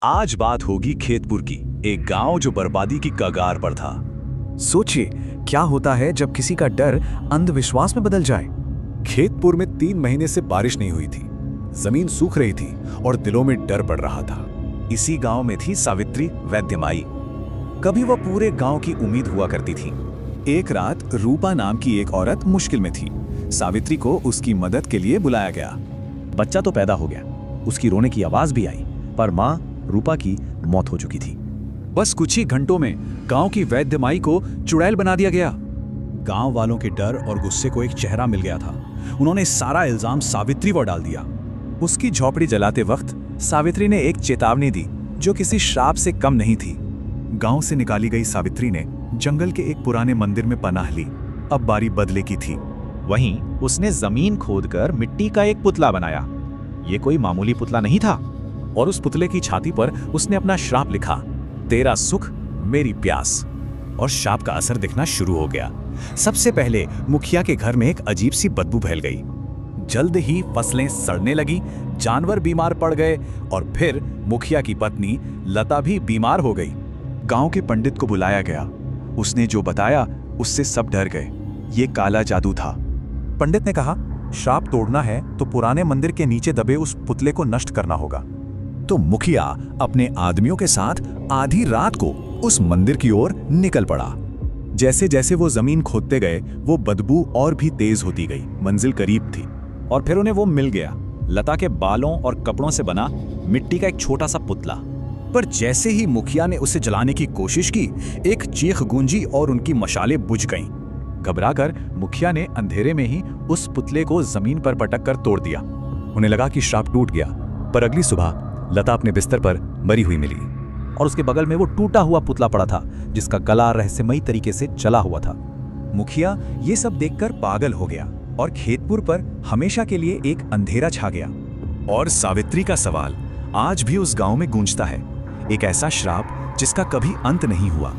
आज बात होगी खेतपुर की, एक गांव जो बर्बादी की कगार पर था। सोचिए क्या होता है जब किसी का डर अंधविश्वास में बदल जाए। खेतपुर में 3 महीने से बारिश नहीं हुई थी, जमीन सूख रही थी और दिलों में डर बढ़ रहा था। इसी गांव में थी सावित्री वैद्यमाई। कभी वह पूरे गांव की उम्मीद हुआ करती थी। एक रात रूपा नाम की एक औरत मुश्किल में थी। सावित्री को उसकी मदद के लिए बुलाया गया। बच्चा तो पैदा हो गया, उसकी रोने की आवाज भी आई, पर माँ रूपा की मौत हो चुकी थी। बस कुछ ही घंटों में गांव की वैद्यमाई को चुड़ैल बना दिया गया। गांव वालों के डर और गुस्से को एक चेहरा मिल गया था। उन्होंने सारा इल्जाम सावित्री पर डाल दिया। उसकी झोपड़ी जलाते वक्त सावित्री ने एक चेतावनी दी जो किसी श्राप से कम नहीं थी। गांव से निकाली गई सावित्री ने जंगल के एक पुराने मंदिर में पनाह ली। अब बारी बदले की थी। वहीं उसने जमीन खोदकर मिट्टी का एक पुतला बनाया। ये कोई मामूली पुतला नहीं था, और उस पुतले की छाती पर उसने अपना श्राप लिखा, तेरा सुख मेरी प्यास। और श्राप का असर दिखना शुरू हो गया। सबसे पहले मुखिया के घर में एक अजीब सी बदबू फैल गई। जल्द ही फसलें सड़ने लगी, जानवर बीमार पड़ गए और फिर मुखिया की पत्नी लता भी बीमार हो गई। गांव के पंडित को बुलाया गया। उसने जो बताया उससे सब डर गए। ये काला जादू था। पंडित ने कहा, श्राप तोड़ना है तो पुराने मंदिर के नीचे दबे उस पुतले को नष्ट करना होगा। तो मुखिया अपने आदमियों के साथ आधी रात को उस मंदिर की ओर निकल पड़ा। जैसे जैसे वो जमीन खोदते गए, वो बदबू और भी तेज होती गई। मंजिल करीब थी और फिर उन्हें वो मिल गया, लता के बालों और कपड़ों से बना मिट्टी का एक छोटा सा पुतला। पर जैसे ही मुखिया ने उसे जलाने की कोशिश की, एक चीख गूंजी और उनकी मशालें बुझ गईं। घबराकर मुखिया ने अंधेरे में ही उस पुतले को जमीन पर पटक कर तोड़ दिया। उन्हें लगा कि श्राप टूट गया, पर अगली सुबह लता अपने बिस्तर पर मरी हुई मिली और उसके बगल में वो टूटा हुआ पुतला पड़ा था जिसका गला रहस्यमयी तरीके से जला हुआ था। मुखिया ये सब देखकर पागल हो गया और खेतपुर पर हमेशा के लिए एक अंधेरा छा गया। और सावित्री का सवाल आज भी उस गांव में गूंजता है, एक ऐसा श्राप जिसका कभी अंत नहीं हुआ।